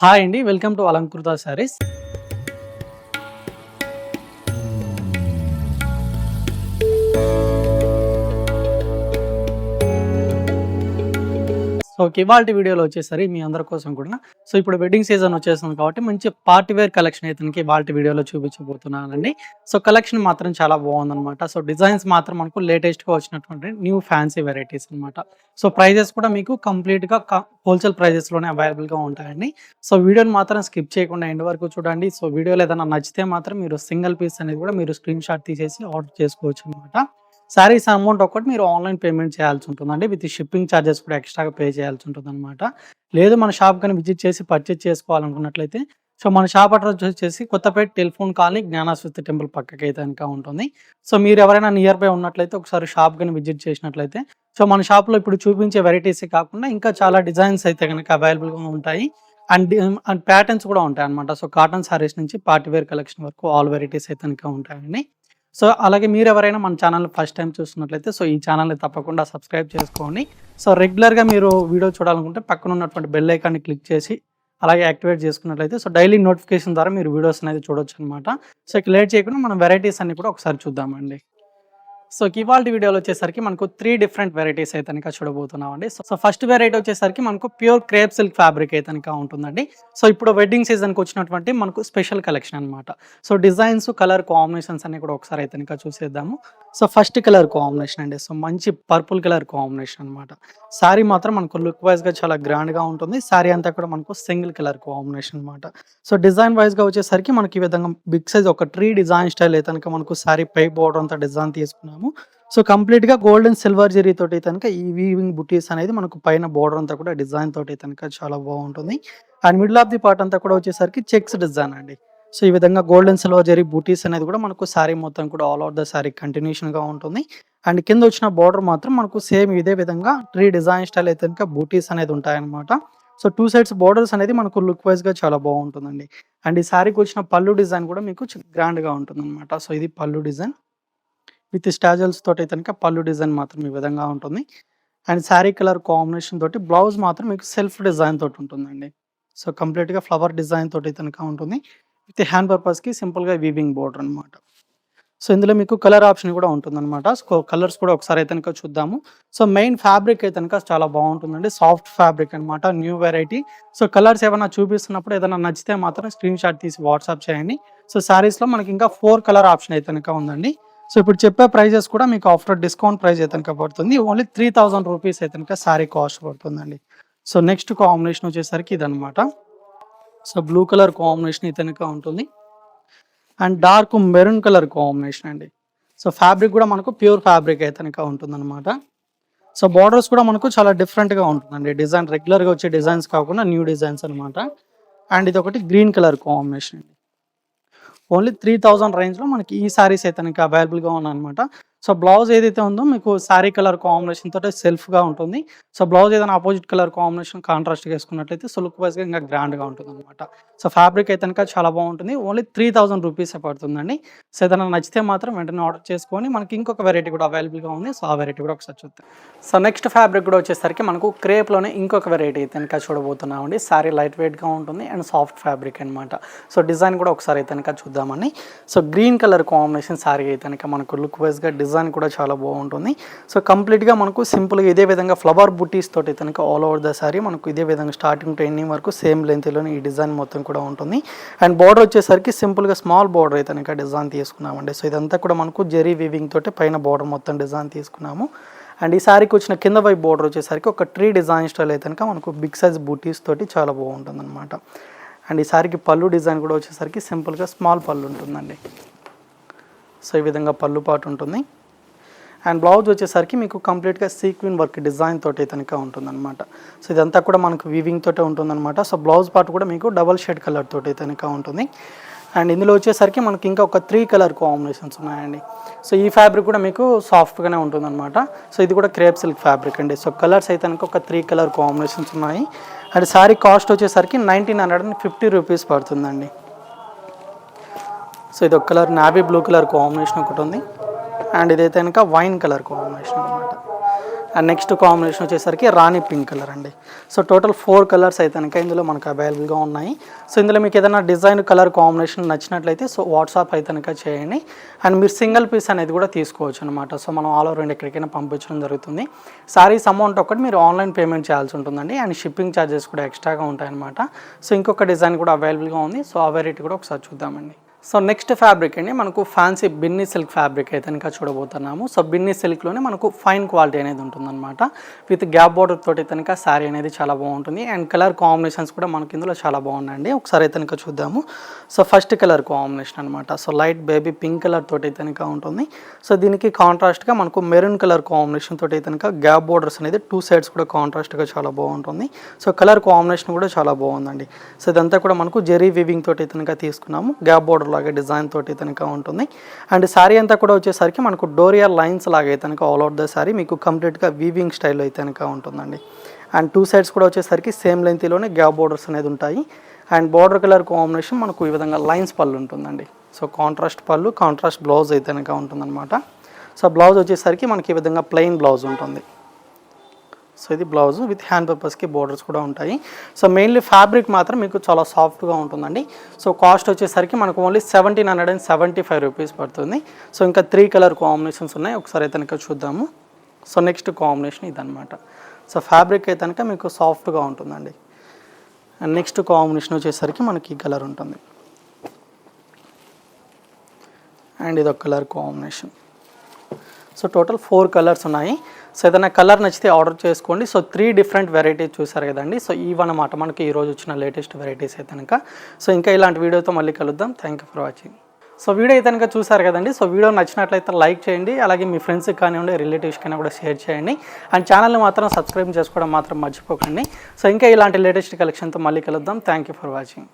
Hi అండి. Welcome to Alankrita sarees. So, ఇవాల్టి వీడియోలో వచ్చేసరి మీ అందరి కోసం కూడా ఇప్పుడు వెడ్డింగ్ సీజన్ వచ్చేస్తుంది కాబట్టి మంచి పార్టీ వేర్ కలెక్షన్ అయితే మనకి ఇవాల్టి వీడియోలో చూపించబోతున్నానండి. కలెక్షన్ మాత్రం చాలా బాగుందనమాట. డిజైన్స్ మాత్రం మనకు లేటెస్ట్‌గా వచ్చినటువంటి న్యూ ఫ్యాన్సీ వెరైటీస్ అనమాట. ప్రైజెస్ కూడా మీకు కంప్లీట్‌గా హోల్‌సేల్ ప్రైజెస్‌లోనే అవైలబుల్‌గా ఉంటాయండి. వీడియోని మాత్రం స్కిప్ చేయకుండా ఎండ్ వరకు చూడండి. వీడియోలో ఏదైనా నచ్చితే మాత్రం మీరు సింగిల్ పీస్ అనేది కూడా మీరు స్క్రీన్ షాట్ తీసేసి ఆర్డర్ చేసుకోవచ్చు అనమాట. శారీస్ అమౌంట్ ఒక్కటి మీరు ఆన్‌లైన్ పేమెంట్ చేయాల్సి ఉంటుందండి. విత్ షిప్పింగ్ చార్జెస్ కూడా ఎక్స్‌ట్రాగా పే చేయాల్సి ఉంటుందనమాట. లేదు మన షాప్ గాని విజిట్ చేసి పర్చేజ్ చేసుకోవాలనుకున్నట్లయితే మన షాప్ అడ్రెస్ వచ్చేసి కొత్తపేట టెలిఫోన్ కాలనీ జ్ఞానస్వస్తి టెంపుల్ పక్కకైతే గనుక ఉంటుంది. మీరు ఎవరైనా నియర్ బై ఉన్నట్లయితే ఒకసారి షాప్ గాని విజిట్ చేసినట్లయితే మన షాప్‌లో ఇప్పుడు చూపించే వెరైటీసే కాకుండా ఇంకా చాలా డిజైన్స్ అయితే గనుక అవైలబుల్‌గా ఉంటాయి. అండ్ ప్యాటర్న్స్ కూడా ఉంటాయన్నమాట. కాటన్ శారీస్ నుంచి పార్టీ వేర్ కలెక్షన్ వరకు ఆల్ వెరైటీస్ అయితే గనుక ఉంటాయండి. అలాగే మీరెవరైనా మన ఛానల్‌ని ఫస్ట్ టైమ్ చూస్తున్నట్లయితే ఈ ఛానల్‌ని తప్పకుండా సబ్స్క్రైబ్ చేసుకోండి. రెగ్యులర్‌గా మీరు వీడియో చూడాలనుకుంటే పక్కన ఉన్నటువంటి బెల్ ఐకాన్‌ని క్లిక్ చేసి అలాగే యాక్టివేట్ చేసుకున్నట్లయితే డైలీ నోటిఫికేషన్ ద్వారా మీరు వీడియోస్ అనేది చూడొచ్చనమాట. ఇక లేట్ చేయకుండా మనం వెరైటీస్ అన్ని కూడా ఒకసారి చూద్దామండి. ఇవాల్టి వీడియోలో వచ్చేసరికి మనకు 3 డిఫరెంట్ వెరైటీస్ అయితే గనుక చూడబోతున్నామండి. ఫస్ట్ వెరైటీ వచ్చేసరికి మనకు ప్యూర్ క్రేప్ సిల్క్ ఫ్యాబ్రిక్ అయితే గనుక ఉంటుందండి. ఇప్పుడు వెడ్డింగ్ సీజన్‌కి వచ్చినటువంటి మనకు స్పెషల్ కలెక్షన్ అనమాట. డిజైన్స్, కలర్ కాంబినేషన్స్ అన్ని కూడా ఒకసారి అయితే గనుక చూసేద్దాము. ఫస్ట్ కలర్ కాంబినేషన్ అండి. మంచి పర్పుల్ కలర్ కాంబినేషన్ అనమాట. శారీ మాత్రం మనకు లుక్ వైస్‌గా చాలా గ్రాండ్‌గా ఉంటుంది. శారీ అంతా కూడా మనకు సింగిల్ కలర్ కాంబినేషన్ అనమాట. డిజైన్ వైస్‌గా వచ్చేసరికి మనకి ఈ విధంగా బిగ్ సైజ్ ఒక ట్రీ డిజైన్ స్టైల్ అయితే గనుక మనకు శారీ పై బోర్డర్ అంతా డిజైన్ తీసుకున్నాము. కంప్లీట్‌గా గోల్డ్ అండ్ సిల్వర్ జరీ తోటి కనుక ఈ వీవింగ్ బుటీస్ అనేది మనకు పైన బోర్డర్ అంతా కూడా డిజైన్ తోటి కనుక చాలా బాగుంటుంది. And middle of the part అంతా కూడా వచ్చేసరికి చెక్స్ డిజైన్ అండి. ఈ విధంగా గోల్డ్ అండ్ సిల్వర్ జరీ బూటీస్ అనేది కూడా మనకు శారీ మొత్తం కూడా ఆల్ ఓవర్ ద శారీ కంటిన్యూషన్‌గా ఉంటుంది. అండ్ కింద వచ్చిన బోర్డర్ మాత్రం మనకు సేమ్ ఇదే విధంగా ట్రీ డిజైన్ స్టైల్ అయితే కనుక బూటీస్ అనేది ఉంటాయన్నమాట. 2 సైడ్స్ బోర్డర్స్ అనేది మనకు లుక్ వైస్‌గా చాలా బాగుంటుందండి. అండ్ ఈ శారీకి వచ్చిన పళ్ళు డిజైన్ కూడా మీకు గ్రాండ్‌గా ఉంటుందన్నమాట. ఇది పళ్ళు డిజైన్ విత్ స్టాజల్స్ తోటి అయితే కనుక పళ్ళు డిజైన్ మాత్రం ఈ విధంగా ఉంటుంది. అండ్ శారీ కలర్ కాంబినేషన్ తోటి బ్లౌజ్ మాత్రం మీకు సెల్ఫ్ డిజైన్ తోటి ఉంటుందండి. కంప్లీట్‌గా ఫ్లవర్ డిజైన్ తోటి కనుక ఉంటుంది. విత్ హ్యాండ్ పర్పస్‌కి సింపుల్‌గా వీవింగ్ బోర్డర్ అనమాట. ఇందులో మీకు కలర్ ఆప్షన్ కూడా ఉంటుందన్నమాట. కలర్స్ కూడా ఒకసారి అయితే కనుక చూద్దాము. మెయిన్ ఫ్యాబ్రిక్ అయితే కనుక చాలా బాగుంటుందండి. సాఫ్ట్ ఫ్యాబ్రిక్ అనమాట. New variety. కలర్స్ ఏమైనా చూపిస్తున్నప్పుడు ఏదైనా నచ్చితే మాత్రం స్క్రీన్ షాట్ తీసి వాట్సాప్ చేయండి. శారీస్‌లో మనకి ఇంకా 4 కలర్ ఆప్షన్ అయితే కనుక ఉందండి. ఇప్పుడు చెప్పే ప్రైజెస్ కూడా మీకు ఆఫ్టర్ డిస్కౌంట్ ప్రైస్ అయితే కనుక పడుతుంది. ఓన్లీ 3000 రూపీస్ అయితే కనుక శారీ కాస్ట్ పడుతుందండి. నెక్స్ట్ కాంబినేషన్ వచ్చేసరికి ఇదనమాట. బ్లూ కలర్ కాంబినేషన్ అయితే కనుక ఉంటుంది. And dark maroon colour combination అండి. ఫ్యాబ్రిక్ కూడా మనకు ప్యూర్ ఫ్యాబ్రిక్ అయితే కనుక ఉంటుందన్నమాట. బార్డర్స్ కూడా మనకు చాలా డిఫరెంట్‌గా ఉంటుందండి. డిజైన్ రెగ్యులర్‌గా వచ్చే డిజైన్స్ కాకుండా న్యూ డిజైన్స్ అనమాట. అండ్ ఇది ఒకటి గ్రీన్ కలర్ కాంబినేషన్ అండి. ఓన్లీ 3000 రేంజ్‌లో మనకి ఈ శారీస్ అయితే కనుక అవైలబుల్‌గా ఉన్నాయన్నమాట. బ్లౌజ్ ఏదైతే ఉందో మీకు శారీ కలర్ కాంబినేషన్ తోటి సెల్ఫ్‌గా ఉంటుంది. బ్లౌజ్ ఏదైనా అపోజిట్ కలర్ కాంబినేషన్ కాంట్రాస్ట్‌గా వేసుకున్నట్లయితే లుక్ వైస్‌గా ఇంకా గ్రాండ్‌గా ఉంటుందన్నమాట. ఫ్యాబ్రిక్ అయితే కనుక చాలా బాగుంటుంది. ఓన్లీ 3000 రూపీసే పడుతుందండి. ఏదైనా నచ్చితే మాత్రం వెంటనే ఆర్డర్ చేసుకొని మనకి ఇంకొక వెరైటీ కూడా అవైలబుల్‌గా ఉంది. ఆ వెరైటీ కూడా ఒకసారి చూద్దాం. నెక్స్ట్ ఫ్యాబ్రిక్ కూడా వచ్చేసరికి మనకు క్రేప్‌లోనే ఇంకొక వెరైటీ అయితే కనుక చూడబోతున్నామండి. శారీ లైట్ వెయిట్‌గా ఉంటుంది అండ్ సాఫ్ట్ ఫ్యాబ్రిక్ అనమాట. డిజైన్ కూడా ఒకసారి అయితే కనుక చూద్దామని. గ్రీన్ కలర్ కాంబినేషన్ శారీ అయితే కనుక మనకు లుక్ వైస్‌గా డిజైన్ కూడా చాలా బాగుంటుంది. కంప్లీట్‌గా మనకు సింపుల్‌గా ఇదే విధంగా ఫ్లవర్ బుటీస్ తోటి కనుక ఆల్ ఓవర్ ద శారీ మనకు ఇదే విధంగా స్టార్టింగ్ టు ఎండింగ్ వరకు సేమ్ లెంత్‌లోనే ఈ డిజైన్ మొత్తం కూడా ఉంటుంది. అండ్ బోర్డర్ వచ్చేసరికి సింపుల్‌గా స్మాల్ బోర్డర్ అయితే కనుక డిజైన్ తీసుకున్నామండి. ఇదంతా కూడా మనకు జెరీ వీవింగ్ తోటి పైన బోర్డర్ మొత్తం డిజైన్ తీసుకున్నాము. అండ్ ఈ శారీకి వచ్చిన కింద వైపు బోర్డర్ వచ్చేసరికి ఒక ట్రీ డిజైన్ స్టైల్ అయితే కనుక మనకు బిగ్ సైజ్ బూటీస్ తోటి చాలా బాగుంటుందన్నమాట. అండ్ ఈ శారీకి పళ్ళు డిజైన్ కూడా వచ్చేసరికి సింపుల్‌గా స్మాల్ పళ్ళు ఉంటుందండి. ఈ విధంగా పళ్ళు పాటు ఉంటుంది. అండ్ బ్లౌజ్ వచ్చేసరికి మీకు కంప్లీట్‌గా సీక్వెన్ వర్క్ డిజైన్ తోటి కనుక ఉంటుందన్నమాట. ఇదంతా కూడా మనకు వీవింగ్ తోటే ఉంటుందన్నమాట. బ్లౌజ్ పార్ట్ కూడా మీకు డబల్ షేడ్ కలర్ తోటి కనుక ఉంటుంది. అండ్ ఇందులో వచ్చేసరికి మనకి ఇంకా ఒక 3 కలర్ కాంబినేషన్స్ ఉన్నాయండి. ఈ ఫ్యాబ్రిక్ కూడా మీకు సాఫ్ట్‌గానే ఉంటుందన్నమాట. ఇది కూడా క్రేప్ సిల్క్ ఫ్యాబ్రిక్ అండి. కలర్స్ అయితే కనుక ఒక 3 కలర్ కాంబినేషన్స్ ఉన్నాయి. అండ్ శారీ కాస్ట్ వచ్చేసరికి 1950 రూపీస్ పడుతుందండి. ఇది ఒక colour navy blue colour combination ఒకటి ఉంది. అండ్ ఇదైతే కనుక వైన్ కలర్ కాంబినేషన్ అనమాట. అండ్ నెక్స్ట్ కాంబినేషన్ వచ్చేసరికి రాణి పింక్ కలర్ అండి. సో టోటల్ 4 కలర్స్ అయితే కనుక ఇందులో మనకు అవైలబుల్గా ఉన్నాయి. సో ఇందులో మీకు ఏదైనా డిజైన్ కలర్ కాంబినేషన్ నచ్చినట్లయితే సో వాట్సాప్ అయితే కనుక చేయండి. అండ్ మీరు సింగిల్ పీస్ అనేది కూడా తీసుకోవచ్చు అనమాట. సో మనం ఆల్ ఓవర్ ఇండియా ఎక్కడికైనా పంపించడం జరుగుతుంది. సారీస్ అమౌంట్ ఒకటి మీరు ఆన్లైన్ పేమెంట్ చేయాల్సి ఉంటుందండి. అండ్ షిప్పింగ్ ఛార్జెస్ కూడా ఎక్స్ట్రాగా ఉంటాయన్నమాట. సో ఇంకొక డిజైన్ కూడా అవైలబుల్గా ఉంది. సో ఆ వెరైటీ కూడా ఒకసారి చూద్దామండి. సో నెక్స్ట్ ఫ్యాబ్రిక్ అండి మనకు ఫ్యాన్సీ బిన్నీ సిల్క్ ఫ్యాబ్రిక్ అయితే కనుక చూడబోతున్నాము. సో బిన్నీ సిల్క్లోనే మనకు ఫైన్ క్వాలిటీ అనేది ఉంటుందన్నమాట. విత్ గ్యాప్ బోర్డర్ తోటి కనుక శారీ అనేది చాలా బాగుంటుంది. అండ్ కలర్ కాంబినేషన్స్ కూడా మనకి ఇందులో చాలా బాగున్నాయండి. ఒకసారి అయితే కనుక చూద్దాము. సో ఫస్ట్ కలర్ కాంబినేషన్ అనమాట. So light baby pink colour తోటి కనుక ఉంటుంది. సో దీనికి కాంట్రాస్ట్గా మనకు మెరూన్ కలర్ కాంబినేషన్ తోటి కనుక గ్యాప్ బోర్డర్స్ అనేది 2 సైడ్స్ కూడా కాంట్రాస్ట్గా చాలా బాగుంటుంది. సో కలర్ కాంబినేషన్ కూడా చాలా బాగుందండి. సో ఇదంతా కూడా మనకు జెరీ వీవింగ్ తోటి కనుక తీసుకున్నాము. గ్యాప్ బోర్డర్ లాగా డిజైన్ తోటి కనుక ఉంటుంది. అండ్ శారీ అంతా కూడా వచ్చేసరికి మనకు డోరియల్ లైన్స్ లాగా అయితే కనుక ఆల్ అవుట్ ద శారీ మీకు కంప్లీట్గా వీవింగ్ స్టైల్లో అయితే కనుక ఉంటుందండి. అండ్ 2 సైడ్స్ కూడా వచ్చేసరికి సేమ్ లెంత్లోనే గ్యాప్ బోర్డర్స్ అనేది ఉంటాయి. అండ్ బార్డర్ కలర్ కాంబినేషన్ మనకు ఈ విధంగా లైన్స్ పళ్ళు ఉంటుందండి. సో కాంట్రాస్ట్ పళ్ళు, కాంట్రాస్ట్ బ్లౌజ్ అయితే కనుక ఉంటుందన్నమాట. సో బ్లౌజ్ వచ్చేసరికి మనకి ఈ విధంగా ప్లెయిన్ బ్లౌజ్ ఉంటుంది. సో ఇది బ్లౌజ్ విత్ హ్యాండ్ పర్పస్కి బోర్డర్స్ కూడా ఉంటాయి. సో మెయిన్లీ ఫ్యాబ్రిక్ మాత్రం మీకు చాలా సాఫ్ట్గా ఉంటుందండి. సో కాస్ట్ వచ్చేసరికి మనకు ఓన్లీ 1775 రూపీస్ పడుతుంది. సో ఇంకా 3 కలర్ కాంబినేషన్స్ ఉన్నాయి. ఒకసారి అయితే కనుక చూద్దాము. సో నెక్స్ట్ కాంబినేషన్ ఇదనమాట. సో ఫ్యాబ్రిక్ అయితే కనుక మీకు సాఫ్ట్గా ఉంటుందండి. అండ్ నెక్స్ట్ కాంబినేషన్ వచ్చేసరికి మనకి ఈ కలర్ ఉంటుంది. అండ్ ఇది ఒక colour combination. So total 4 colours ఉన్నాయి. సో ఏదైనా కలర్ నచ్చితే ఆర్డర్ చేసుకోండి. సో 3 డిఫరెంట్ వెరైటీస్ చూసారు కదండి. సో ఇవన్నమాట మనకి ఈరోజు వచ్చిన లేటెస్ట్ వెరైటీస్ అయితే కనుక. సో ఇంకా ఇలాంటి వీడియోతో మళ్ళీ కలుద్దాం. Thank you for watching. So video అయితే కనుక చూసారు కదండి. సో వీడియో నచ్చినట్లయితే లైక్ చేయండి. అలాగే మీ ఫ్రెండ్స్కి కానివ్వండి, రిలేటివ్స్కి అయినా కూడా షేర్ చేయండి. అండ్ ఛానల్ని మాత్రం సబ్స్క్రైబ్ చేసుకోవడం మాత్రం మర్చిపోకండి. సో ఇంకా ఇలాంటి లేటెస్ట్ కలెక్షన్తో మళ్ళీ కలుద్దాం. Thank you for watching.